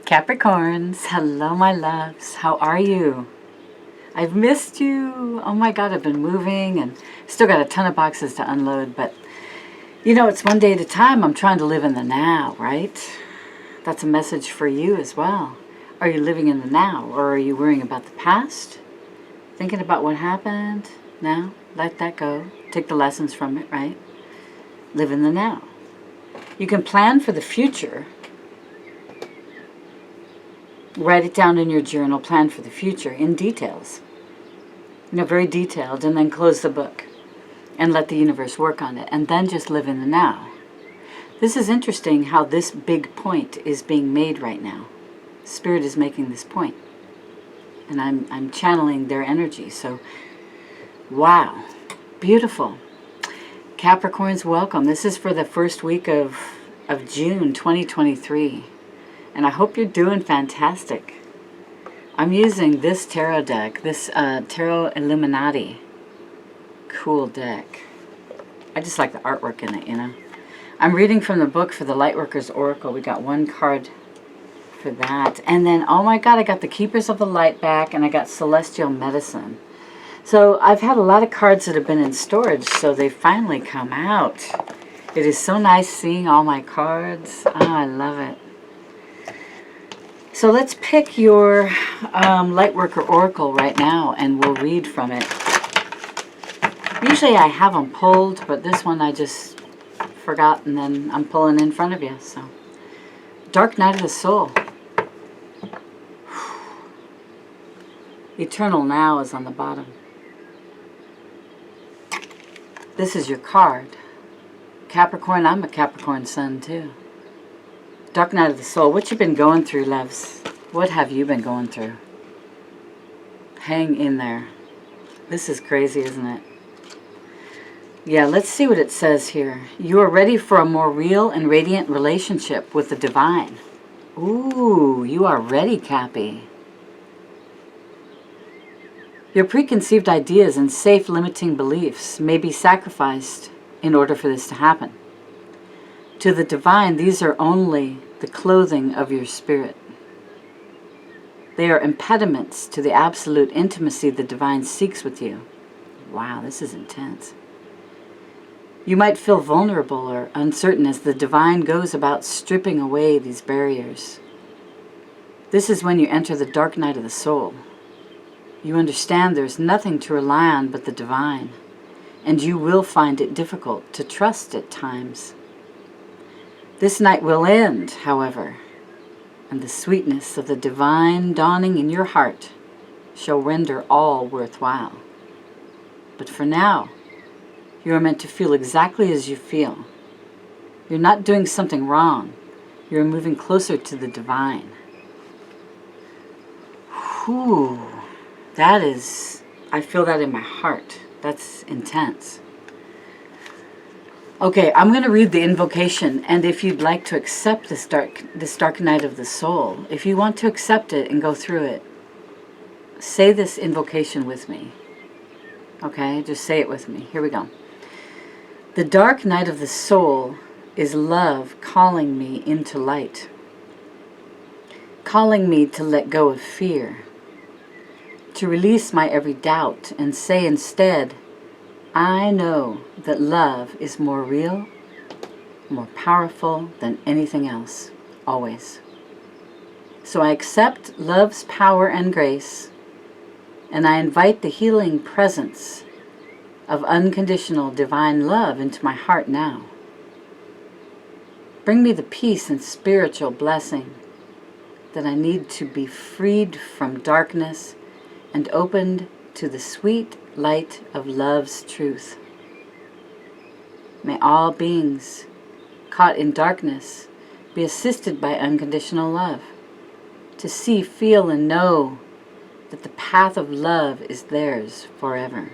Capricorns, hello my loves, how are you? I've missed you. Oh my God, I've been moving and still got a ton of boxes to unload, but you know, it's one day at a time. I'm trying to live in the now, right? That's a message for you as well. Are you living in the now, or are you worrying about the past? Thinking about what happened? Now, let that go. Take the lessons from it, right? Live in the now. You can plan for the future. Write it down in your journal, plan for the future in details. You know, very detailed, and then close the book and let the universe work on it, and then just live in the now. This is interesting how this big point is being made right now. Spirit is making this point, and I'm channeling their energy. So, wow, beautiful. Capricorns, welcome. This is for the first week of June 2023. And I hope you're doing fantastic. I'm using this tarot deck, this Tarot Illuminati. Cool deck. I just like the artwork in it, you know. I'm reading from the book for the Lightworkers Oracle. We got one card for that. And then, oh my God, I got the Keepers of the Light back, and I got Celestial Medicine. So I've had a lot of cards that have been in storage, so they finally come out. It is so nice seeing all my cards. Oh, I love it. So let's pick your Lightworker Oracle right now, and we'll read from it. Usually I have them pulled, but this one I just forgot, and then I'm pulling in front of you. So, Dark Night of the Soul. Eternal Now is on the bottom. This is your card. Capricorn, I'm a Capricorn sun too. Dark Night of the Soul. What you been going through, loves? What have you been going through? Hang in there. This is crazy, isn't it? Yeah, let's see what it says here. You are ready for a more real and radiant relationship with the divine. Ooh, you are ready, Cappy. Your preconceived ideas and safe limiting beliefs may be sacrificed in order for this to happen. To the divine, these are only the clothing of your spirit. They are impediments to the absolute intimacy the divine seeks with you. Wow, this is intense. You might feel vulnerable or uncertain as the divine goes about stripping away these barriers. This is when you enter the dark night of the soul. You understand there's nothing to rely on but the divine, and you will find it difficult to trust at times. This night will end, however, and the sweetness of the divine dawning in your heart shall render all worthwhile. But for now, you are meant to feel exactly as you feel. You're not doing something wrong. You're moving closer to the divine. Whew, that is, I feel that in my heart. That's intense. Okay, I'm going to read the invocation, and if you'd like to accept this dark night of the soul, if you want to accept it and go through it, say this invocation with me. Okay, just say it with me. Here we go. The dark night of the soul is love calling me into light, calling me to let go of fear, to release my every doubt and say instead, I know that love is more real, more powerful than anything else, always. So I accept love's power and grace, and I invite the healing presence of unconditional divine love into my heart now. Bring me the peace and spiritual blessing that I need to be freed from darkness and opened to the sweet light of love's truth. May all beings caught in darkness be assisted by unconditional love, to see, feel, and know that the path of love is theirs forever.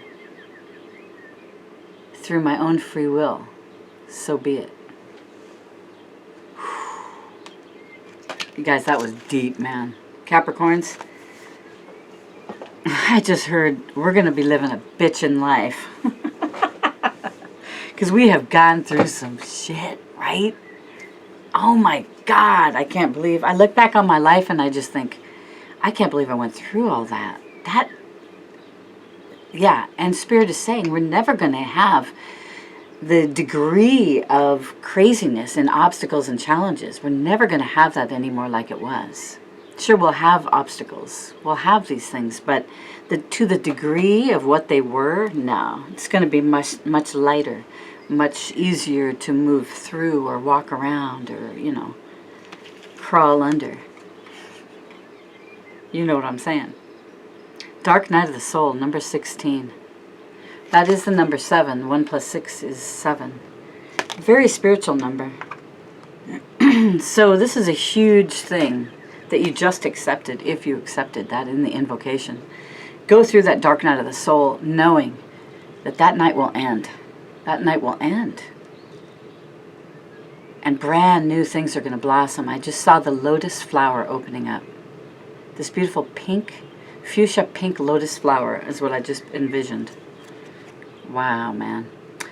Through my own free will, so be it. You guys, that was deep, man. Capricorns, I just heard we're going to be living a bitchin' life. Because we have gone through some shit, right? Oh my God, I can't believe. I look back on my life and I just think, I can't believe I went through all that. Yeah, and Spirit is saying we're never going to have the degree of craziness and obstacles and challenges. We're never going to have that anymore like it was. Sure, we'll have obstacles. We'll have these things, but to the degree of what they were, no. It's going to be much lighter, much easier to move through or walk around or, crawl under. You know what I'm saying. Dark Night of the Soul, number 16. That is the number 7. 1 plus 6 is 7. Very spiritual number. So this is a huge thing that you just accepted, if you accepted that in the invocation. Go through that dark night of the soul knowing that that night will end. That night will end. And brand new things are going to blossom. I just saw the lotus flower opening up. This beautiful pink, fuchsia pink lotus flower is what I just envisioned. Wow, man.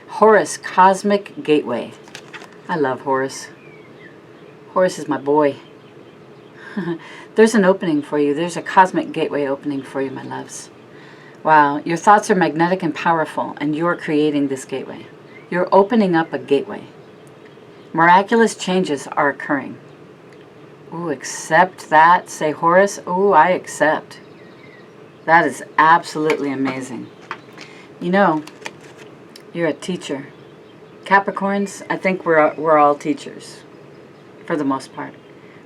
Horus, Cosmic Gateway. I love Horus. Horus is my boy. There's an opening for you. There's a cosmic gateway opening for you, my loves. Wow, your thoughts are magnetic and powerful, and you're creating this gateway. You're opening up a gateway. Miraculous changes are occurring. Ooh, accept that. Say, Horus, ooh, I accept. That is absolutely amazing. You know, you're a teacher. Capricorns, I think we're all teachers, for the most part.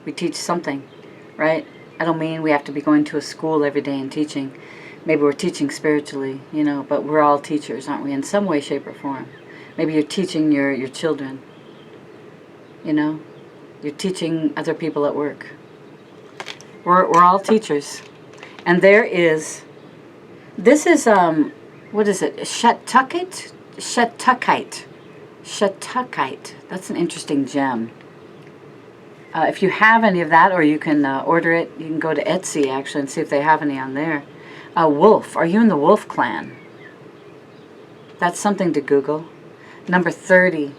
We teach something, right? I don't mean we have to be going to a school every day and teaching. Maybe we're teaching spiritually, but we're all teachers, aren't we? In some way, shape, or form. Maybe you're teaching your children, You're teaching other people at work. We're all teachers. And this is, what is it? Shetukite? Shetukite. That's an interesting gem. If you have any of that, or you can order it, you can go to Etsy, actually, and see if they have any on there. Wolf. Are you in the Wolf clan? That's something to Google. Number 30.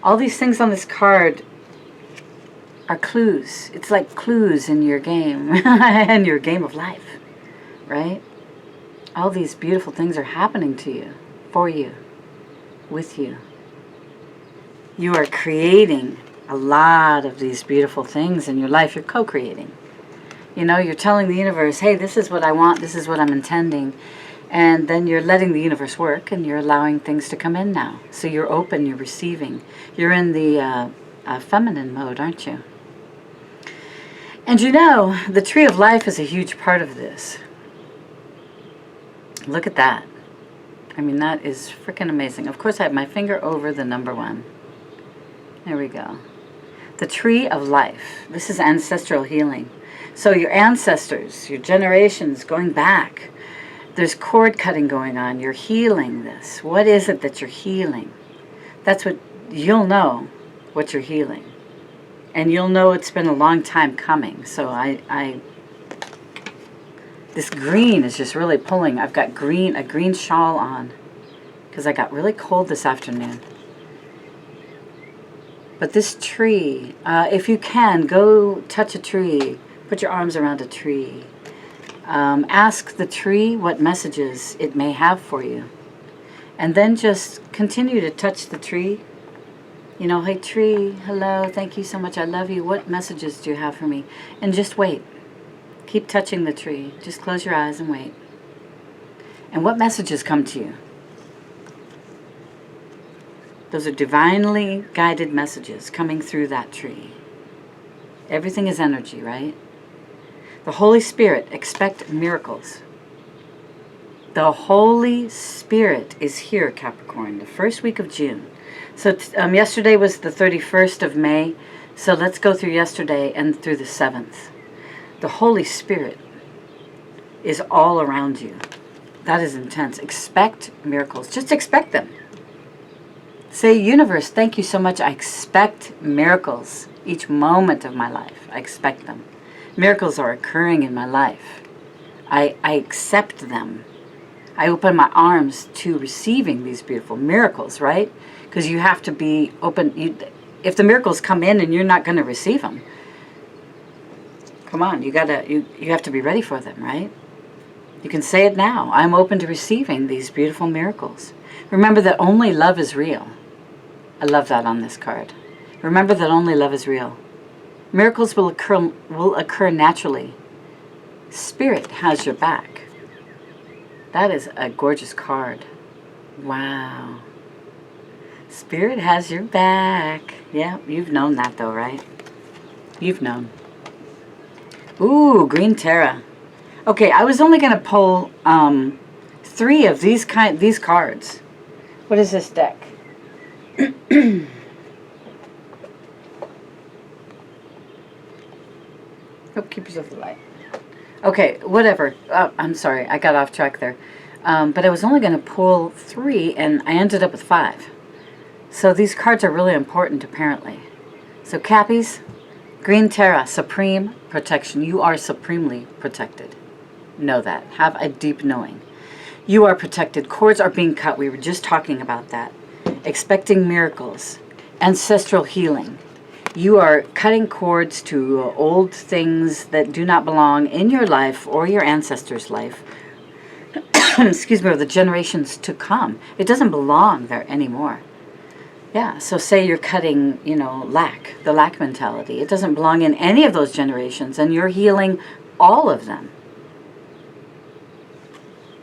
All these things on this card are clues. It's like clues in your game, in your game of life, right? All these beautiful things are happening to you, for you, with you. You are creating a lot of these beautiful things in your life. You're co-creating. You're telling the universe, hey, this is what I want, this is what I'm intending. And then you're letting the universe work, and you're allowing things to come in now. So you're open, you're receiving. You're in the feminine mode, aren't you? And the tree of life is a huge part of this. Look at that. I mean, that is freaking amazing. Of course, I have my finger over the number 1. There we go. The tree of life. This is ancestral healing. So your ancestors, your generations going back, there's cord cutting going on. You're healing this. What is it that you're healing? That's what you'll know, what you're healing. And you'll know it's been a long time coming. So this green is just really pulling. I've got a green shawl on because I got really cold this afternoon. But this tree, if you can, go touch a tree. Put your arms around a tree. Ask the tree what messages it may have for you. And then just continue to touch the tree. Hey tree, hello, thank you so much, I love you. What messages do you have for me? And just wait. Keep touching the tree. Just close your eyes and wait. And what messages come to you? Those are divinely guided messages coming through that tree. Everything is energy, right? The Holy Spirit, expect miracles. The Holy Spirit is here, Capricorn, the first week of June. So yesterday was the 31st of May. So let's go through yesterday and through the 7th. The Holy Spirit is all around you. That is intense. Expect miracles. Just expect them. Say, universe, thank you so much. I expect miracles each moment of my life. I expect them. Miracles are occurring in my life. I accept them. I open my arms to receiving these beautiful miracles, right? Because you have to be open. if the miracles come in and you're not going to receive them, come on, you have to be ready for them, right? You can say it now. I'm open to receiving these beautiful miracles. Remember that only love is real. I love that on this card. Remember that only love is real. Miracles will occur naturally. Spirit has your back. That is a gorgeous card. Wow. Spirit has your back. Yeah, you've known that though, right? You've known. Ooh, Green Terra. Okay, I was only going to pull 3 of these cards. What is this deck? Oh, keep yourself alight. Okay, whatever. I'm sorry, I got off track there. But I was only going to pull 3, and I ended up with 5. So these cards are really important, apparently. So Cappies, Green Terra, Supreme Protection. You are supremely protected. Know that. Have a deep knowing. You are protected. Cords are being cut. We were just talking about that. Expecting miracles. Ancestral healing. You are cutting cords to old things that do not belong in your life or your ancestors' life. Excuse me, or the generations to come. It doesn't belong there anymore. Yeah, so say you're cutting, lack, the lack mentality. It doesn't belong in any of those generations, and you're healing all of them.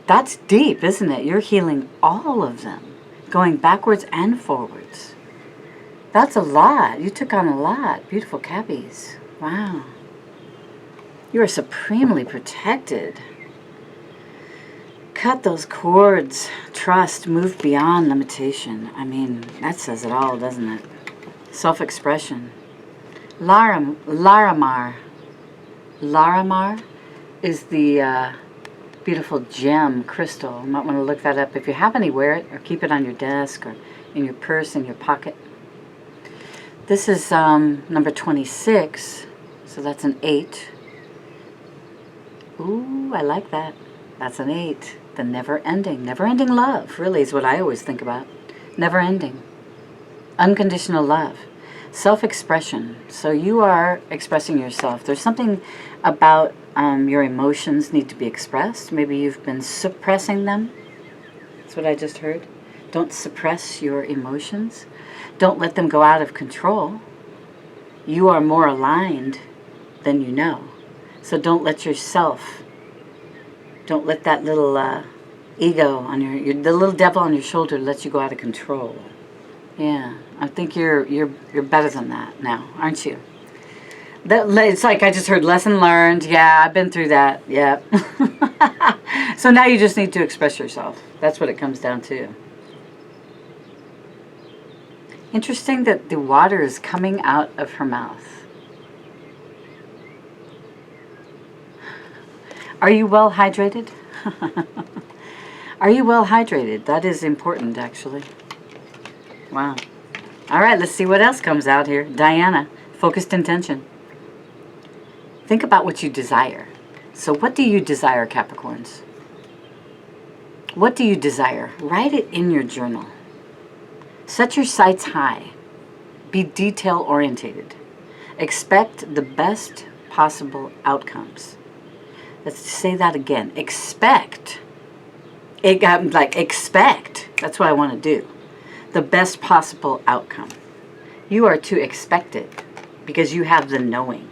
That's deep, isn't it? You're healing all of them, going backwards and forwards. That's a lot. You took on a lot. Beautiful Cappies. Wow. You are supremely protected. Cut those cords. Trust. Move beyond limitation. I mean, that says it all, doesn't it? Self-expression. Larimar. Larimar is the beautiful gem crystal. You might want to look that up. If you have any, wear it or keep it on your desk or in your purse, in your pocket. This is number 26, so that's an 8. Ooh, I like that. That's an 8. The never-ending love, really, is what I always think about. Never-ending. Unconditional love. Self-expression. So you are expressing yourself. There's something about your emotions need to be expressed. Maybe you've been suppressing them. That's what I just heard. Don't suppress your emotions. Don't let them go out of control. You are more aligned than you know. So don't let yourself, don't let that little ego on the little devil on your shoulder let you go out of control. Yeah, I think you're better than that now, aren't you? It's like I just heard lesson learned. Yeah, I've been through that. Yeah. So now you just need to express yourself. That's what it comes down to. Interesting that the water is coming out of her mouth. Are you well hydrated? Are you well hydrated? That is important, actually. Wow. All right, let's see what else comes out here. Diana, focused intention. Think about what you desire. So what do you desire, Capricorns? What do you desire? Write it in your journal. Set your sights high. Be detail-orientated. Expect the best possible outcomes. Let's say that again. Expect. Expect. That's what I want to do. The best possible outcome. You are to expect it because you have the knowing.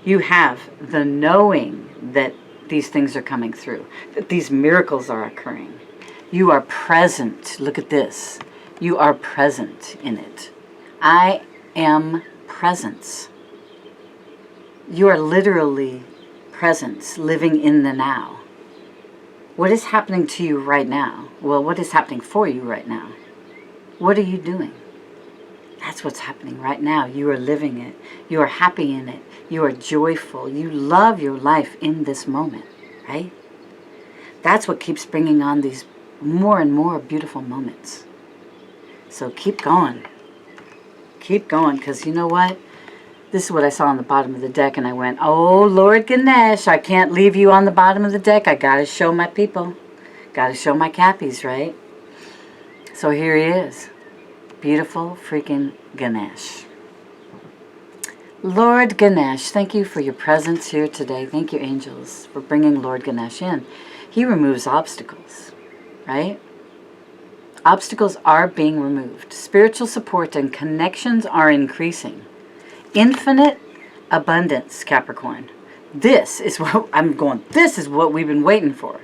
You have the knowing that these things are coming through, that these miracles are occurring. You are present. Look at this. You are present in it. I am presence. You are literally presence, living in the now. What is happening to you right now? Well, what is happening for you right now? What are you doing? That's what's happening right now. You are living it. You are happy in it. You are joyful. You love your life in this moment, right? That's what keeps bringing on these more and more beautiful moments. So keep going. Keep going, because you know what? This is what I saw on the bottom of the deck, and I went, oh, Lord Ganesh, I can't leave you on the bottom of the deck. I got to show my people. Got to show my Cappies, right? So here he is. Beautiful freaking Ganesh. Lord Ganesh, thank you for your presence here today. Thank you, angels, for bringing Lord Ganesh in. He removes obstacles, right? Obstacles are being removed. Spiritual support and connections are increasing. Infinite abundance, Capricorn. This is what we've been waiting for.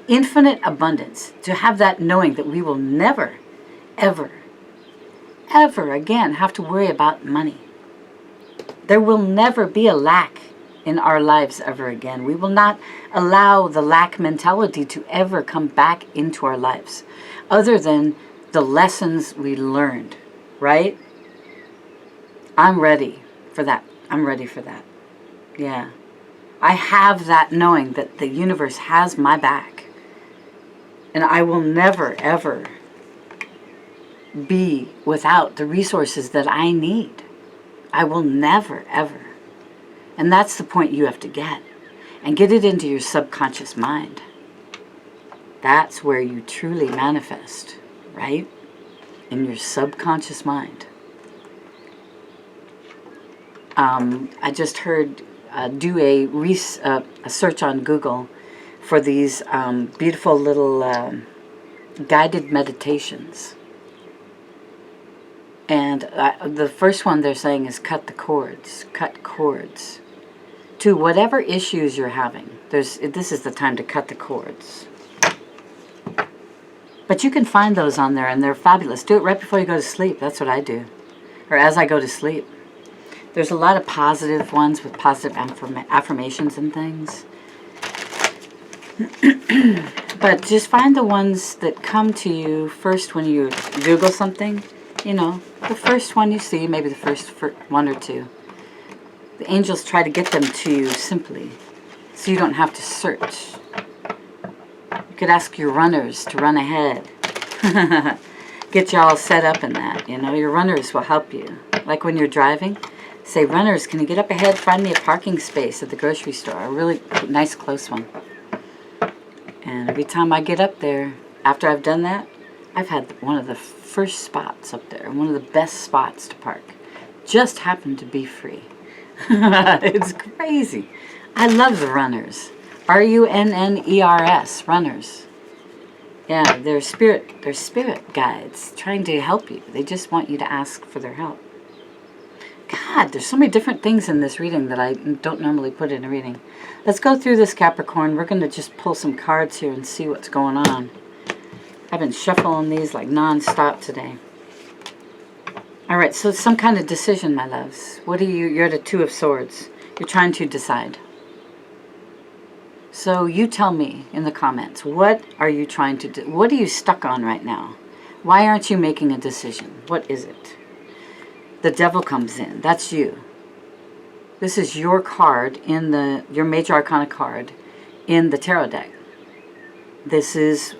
Infinite abundance. To have that knowing that we will never, ever, ever again have to worry about money. There will never be a lack in our lives ever again. We will not allow the lack mentality to ever come back into our lives, other than the lessons we learned, right? I'm ready for that. I'm ready for that. Yeah. I have that knowing that the universe has my back. And I will never, ever be without the resources that I need. I will never, ever. And that's the point you have to get. And get it into your subconscious mind. That's where you truly manifest, right? In your subconscious mind. I just heard do a search on Google for these beautiful little guided meditations. And the first one they're saying is cut cords to whatever issues you're having. This is the time to cut the cords. But you can find those on there, and they're fabulous. Do it right before you go to sleep. That's what I do. Or as I go to sleep. There's a lot of positive ones with positive affirmations and things. But just find the ones that come to you first when you Google something. You know, the first one you see, maybe the first one or two. The angels try to get them to you simply, so you don't have to search. You could ask your runners to run ahead. Get you all set up in that, you know. Your runners will help you. Like when you're driving, say, runners, can you get up ahead, find me a parking space at the grocery store, a really nice close one. And every time I get up there, after I've done that, I've had one of the first spots up there, one of the best spots to park. Just happened to be free. It's crazy. I love the runners. RUNNERS, runners. Yeah, they're spirit guides trying to help you. They just want you to ask for their help. God, there's so many different things in this reading that I don't normally put in a reading. Let's go through this, Capricorn. We're going to just pull some cards here and see what's going on. I've been shuffling these like non-stop today. All right, so some kind of decision, my loves. You're the Two of Swords. You're trying to decide. So you tell me in the comments, what are you trying to do? What are you stuck on right now? Why aren't you making a decision? What is it? The Devil comes in. That's you. This is your card in your Major Arcana card in the tarot deck. This is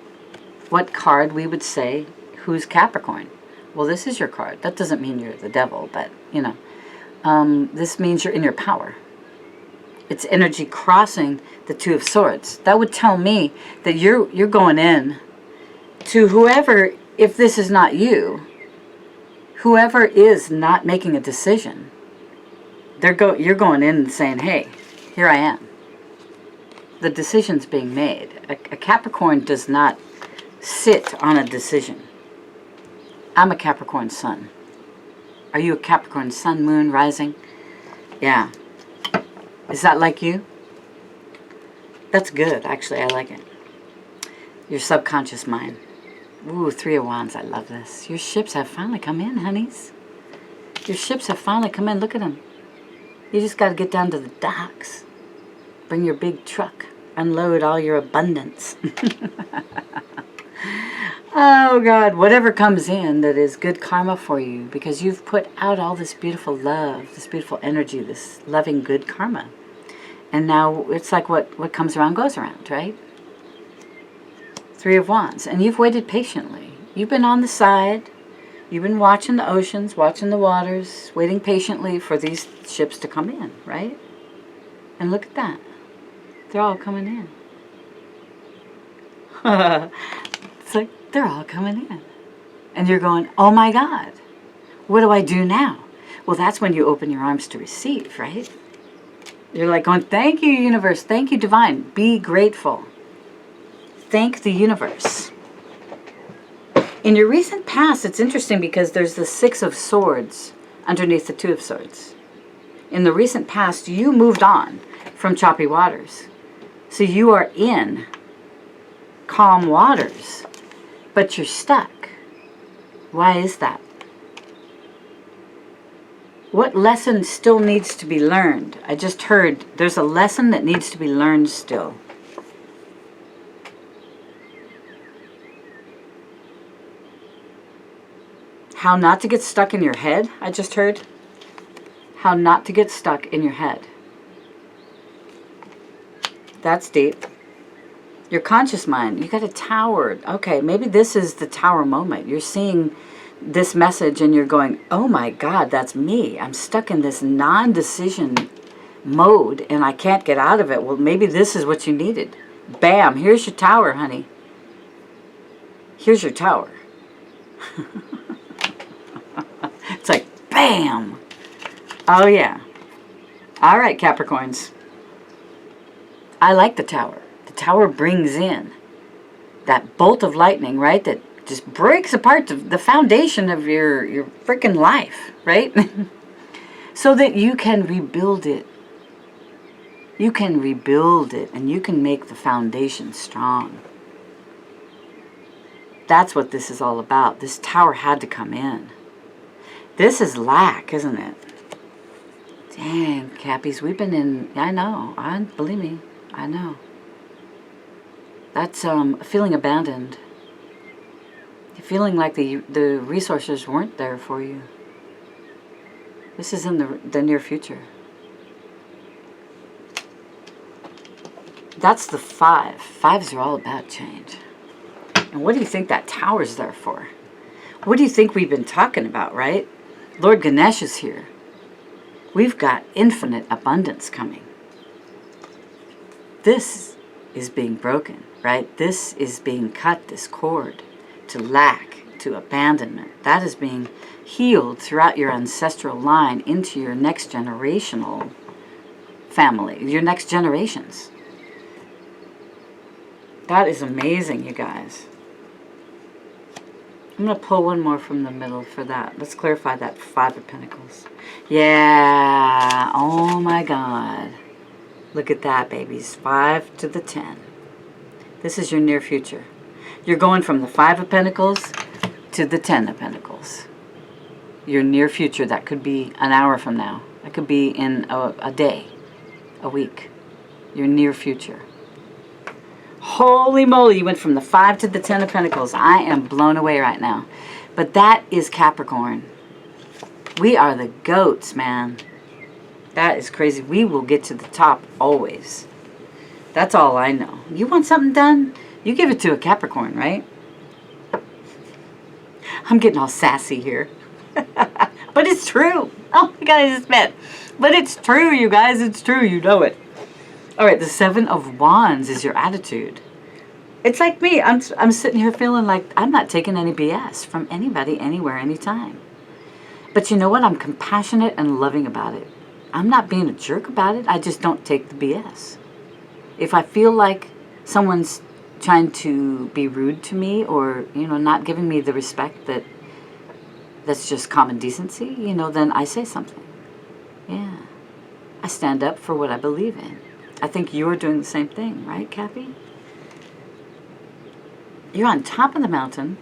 what card we would say, who's Capricorn? Well, this is your card. That doesn't mean you're the devil, but, you know. This means you're in your power. It's energy crossing the Two of Swords. That would tell me that you're going in to whoever, if this is not you, whoever is not making a decision, you're going in and saying, hey, here I am. The decision's being made. A Capricorn does not sit on a decision. I'm a Capricorn sun. Are you a Capricorn sun, moon, rising? Yeah. Is that like you? That's good, actually. I like it. Your subconscious mind. Ooh, Three of Wands. I love this. Your ships have finally come in, honeys. Your ships have finally come in. Look at them. You just got to get down to the docks. Bring your big truck. Unload all your abundance. Oh, God. Whatever comes in that is good karma for you, because you've put out all this beautiful love, this beautiful energy, this loving good karma. And now it's like what comes around goes around, right? Three of Wands. And you've waited patiently. You've been on the side. You've been watching the oceans, watching the waters, waiting patiently for these ships to come in, right? And look at that. They're all coming in. It's like they're all coming in. And you're going, oh my God, what do I do now? Well, that's when you open your arms to receive, right? You're like going, thank you, universe. Thank you, divine. Be grateful. Thank the universe. In your recent past, it's interesting because there's the 6 of Swords underneath the 2 of Swords. In the recent past, you moved on from choppy waters. So you are in calm waters, but you're stuck. Why is that? What lesson still needs to be learned? I just heard there's a lesson that needs to be learned still. How not to get stuck in your head, I just heard. How not to get stuck in your head. That's deep. Your conscious mind, you got a tower. Okay, maybe this is the tower moment. You're seeing this message and you're going, oh my God, that's me. I'm stuck in this non-decision mode and I can't get out of it. Well, maybe this is what you needed. Bam, here's your tower, honey. Here's your tower. It's like, bam. Oh yeah. All right, Capricorns. I like the tower. The tower brings in that bolt of lightning, right? That just breaks apart the foundation of your freaking life, right? So that you can rebuild it. You can rebuild it and you can make the foundation strong. That's what this is all about. This tower had to come in. This is lack, isn't it? Dang, Cappies, we've been in, I know, believe me, I know. That's feeling abandoned. Feeling like the resources weren't there for you. This is in the near future. That's the 5. 5s are all about change. And what do you think that tower's there for? What do you think we've been talking about, right? Lord Ganesh is here. We've got infinite abundance coming. This is being broken, right? This is being cut, this cord. To lack, to abandonment. That is being healed throughout your ancestral line into your next generational family, your next generations. That is amazing, you guys. I'm going to pull one more from the middle for that. Let's clarify that 5 of Pentacles. Yeah, oh my God. Look at that, babies. 5 to the 10. This is your near future. You're going from the 5 of Pentacles to the 10 of Pentacles. Your near future, that could be an hour from now. That could be in a day, a week. Your near future. Holy moly, you went from the 5 to the 10 of Pentacles. I am blown away right now. But that is Capricorn. We are the goats, man. That is crazy. We will get to the top always. That's all I know. You want something done? You give it to a Capricorn, right? I'm getting all sassy here. But it's true. Oh my God, I just met. But it's true, you guys. It's true. You know it. All right, the 7 of Wands is your attitude. It's like me. I'm sitting here feeling like I'm not taking any BS from anybody, anywhere, anytime. But you know what? I'm compassionate and loving about it. I'm not being a jerk about it. I just don't take the BS. If I feel like someone's trying to be rude to me or, you know, not giving me the respect that's just common decency, you know, then I say something. Yeah. I stand up for what I believe in. I think you're doing the same thing, right, Cappy? You're on top of the mountain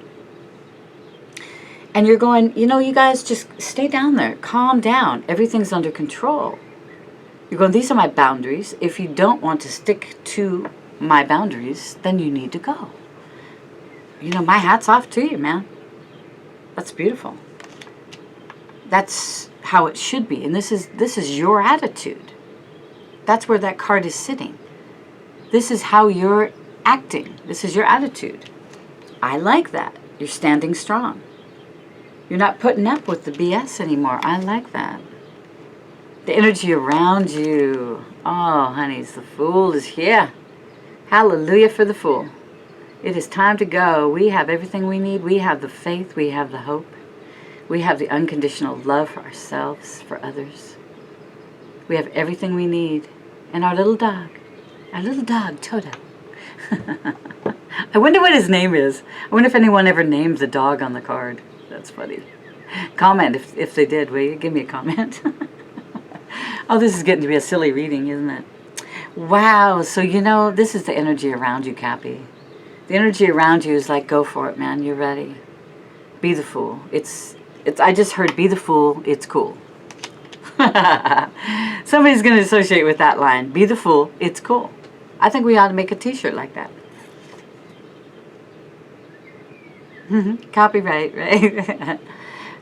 and you're going, you know, you guys just stay down there. Calm down. Everything's under control. You're going, these are my boundaries. If you don't want to stick to my boundaries, then you need to go. You know, my hat's off to you, man. That's beautiful. That's how it should be. And this is your attitude. That's where that card is sitting. This is how you're acting. This is your attitude. I like that. You're standing strong. You're not putting up with the BS anymore. I like that. The energy around you. Oh, honeys, the Fool is here. Hallelujah for the Fool. It is time to go. We have everything we need. We have the faith. We have the hope. We have the unconditional love for ourselves, for others. We have everything we need. And our little dog, Toto. I wonder what his name is. I wonder if anyone ever named the dog on the card. That's funny. Comment if they did, will you? Give me a comment. Oh, this is getting to be a silly reading, isn't it? Wow, so this is the energy around you, Cappy. The energy around you is like, go for it, man. You're ready. Be the fool. I just heard be the fool, it's cool. Somebody's going to associate with that line. Be the fool, it's cool. I think we ought to make a t-shirt like that. Copyright, right?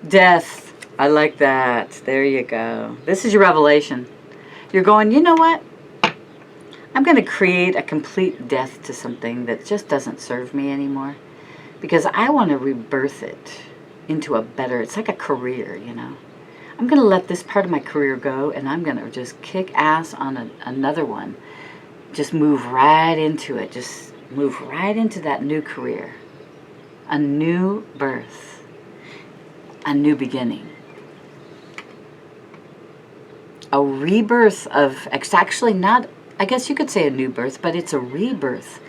Death. I like that. There you go. This is your revelation. You're going, you know what? I'm going to create a complete death to something that just doesn't serve me anymore. Because I want to rebirth it into a better, it's like a career, I'm going to let this part of my career go, and I'm going to just kick ass on another one. Just move right into it. Just move right into that new career. A new birth. A new beginning. A rebirth of, it's actually not, I guess you could say a new birth, but it's a rebirth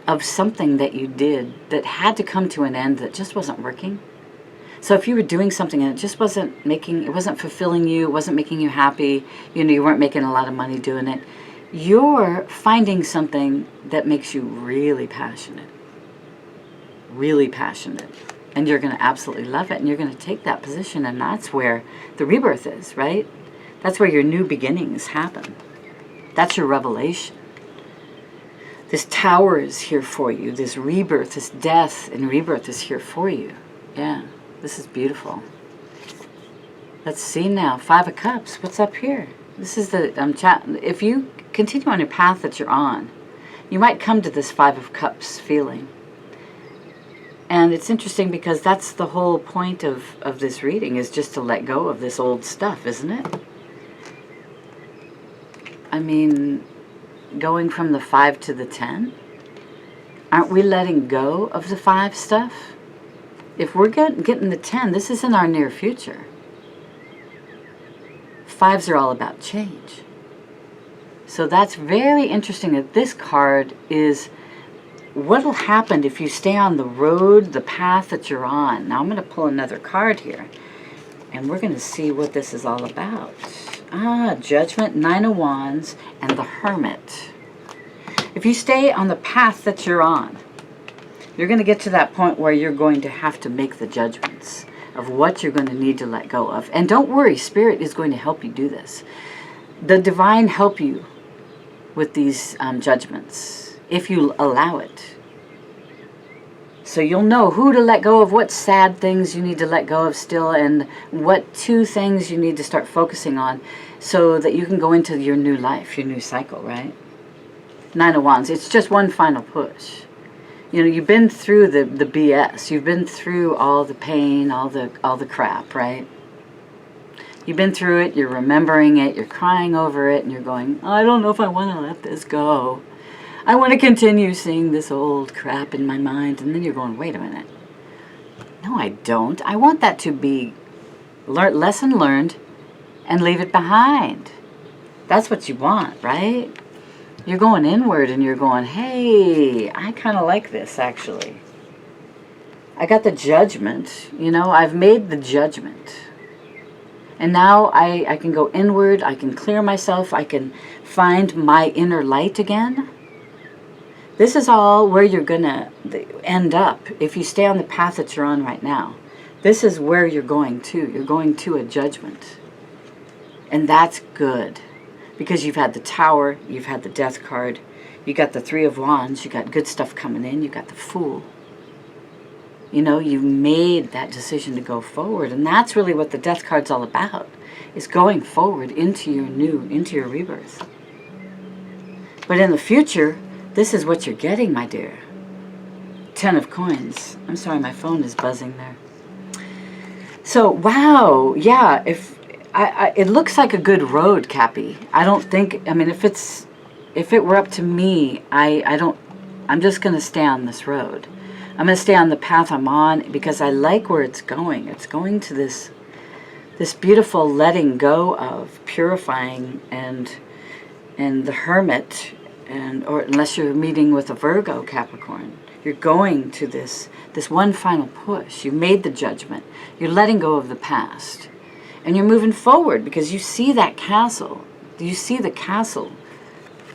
of something that you did that had to come to an end that just wasn't working. So if you were doing something and it just wasn't fulfilling you, it wasn't making you happy, you weren't making a lot of money doing it, you're finding something that makes you really passionate. Really passionate. And you're going to absolutely love it, and you're going to take that position, and that's where the rebirth is, right? That's where your new beginnings happen. That's your revelation. This tower is here for you. This rebirth, this death and rebirth is here for you. Yeah. This is beautiful. Let's see now. 5 of Cups. What's up here? This is the if you continue on your path that you're on, you might come to this 5 of Cups feeling. And it's interesting because that's the whole point of this reading, is just to let go of this old stuff, isn't it? I mean, going from the 5 to the 10, aren't we letting go of the 5 stuff? If we're getting the 10, this is in our near future. 5s are all about change. So that's very interesting that this card is what will happen if you stay on the road, the path that you're on. Now I'm going to pull another card here, and we're going to see what this is all about. Judgment, 9 of Wands, and the Hermit. If you stay on the path that you're on, you're going to get to that point where you're going to have to make the judgments of what you're going to need to let go of. And don't worry, Spirit is going to help you do this. The divine help you with these judgments, if you allow it. So you'll know who to let go of, what sad things you need to let go of still, and what 2 things you need to start focusing on so that you can go into your new life, your new cycle, right? 9 of Wands, it's just one final push. You've been through the BS. You've been through all the pain, all the crap, right? You've been through it, you're remembering it, you're crying over it, and you're going, I don't know if I want to let this go. I want to continue seeing this old crap in my mind. And then you're going, wait a minute. No, I don't. I want that to be lesson learned and leave it behind. That's what you want, right? You're going inward and you're going, hey, I kind of like this, actually. I got the judgment, I've made the judgment. And now I can go inward, I can clear myself, I can find my inner light again. This is all where you're going to end up if you stay on the path that you're on right now. This is where you're going to. You're going to a judgment. And that's good. Because you've had the Tower, you've had the Death card, you got the 3 of Wands, you got good stuff coming in, you got the Fool. You've made that decision to go forward, and that's really what the Death card's all about, is going forward into your rebirth. But in the future, this is what you're getting, my dear. 10 of Coins. I'm sorry, my phone is buzzing there. So, wow, yeah, it looks like a good road, Cappy. I don't think, if it were up to me, I'm just going to stay on this road. I'm going to stay on the path I'm on because I like where it's going. It's going to this beautiful letting go of purifying and the Hermit, or unless you're meeting with a Virgo Capricorn, you're going to this one final push. You made the judgment. You're letting go of the past. And you're moving forward because you see that castle. You see the castle.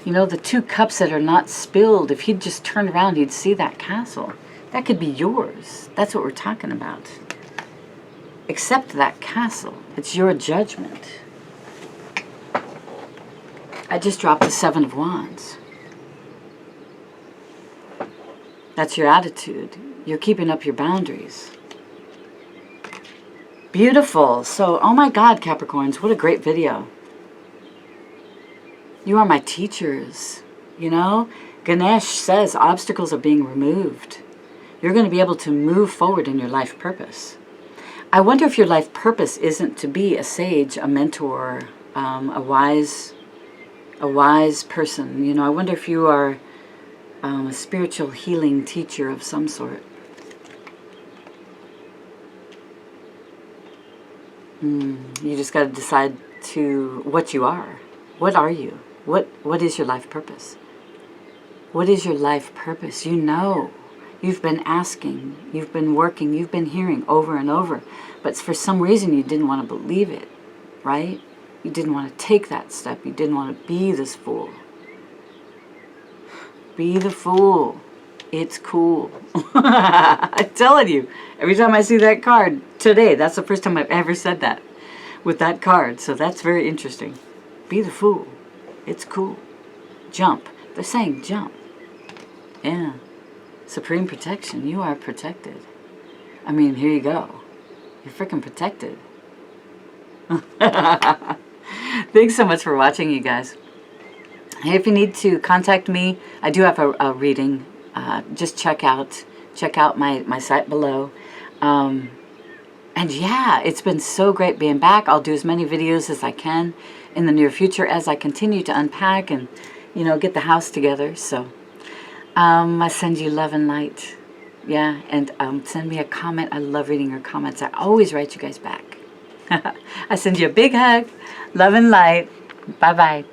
You know, the 2 cups that are not spilled. If he'd just turned around, he'd see that castle. That could be yours. That's what we're talking about. Accept that castle. It's your judgment. I just dropped the 7 of Wands. That's your attitude. You're keeping up your boundaries. Beautiful. So, oh my God, Capricorns, what a great video. You are my teachers. You know, Ganesh says obstacles are being removed. You're going to be able to move forward in your life purpose. I wonder if your life purpose isn't to be a sage, a mentor, a wise person. You know, I wonder if you are a spiritual healing teacher of some sort. You just got to decide what you are. What are you? What is your life purpose? What is your life purpose? You know. You've been asking, you've been working, you've been hearing over and over. But for some reason you didn't want to believe it, right? You didn't want to take that step. You didn't want to be this fool. Be the fool. It's cool. I'm telling you, every time I see that card today, that's the first time I've ever said that with that card. So that's very interesting. Be the fool. It's cool. Jump. They're saying jump. Yeah. Supreme protection. You are protected. I mean, here you go. You're freaking protected. Thanks so much for watching, you guys. Hey, if you need to contact me, I do have a reading. Just check out my site below. And yeah, it's been so great being back. I'll do as many videos as I can in the near future as I continue to unpack and, you know, get the house together. So I send you love and light. Yeah, and send me a comment. I love reading your comments. I always write you guys back. I send you a big hug. Love and light. Bye-bye.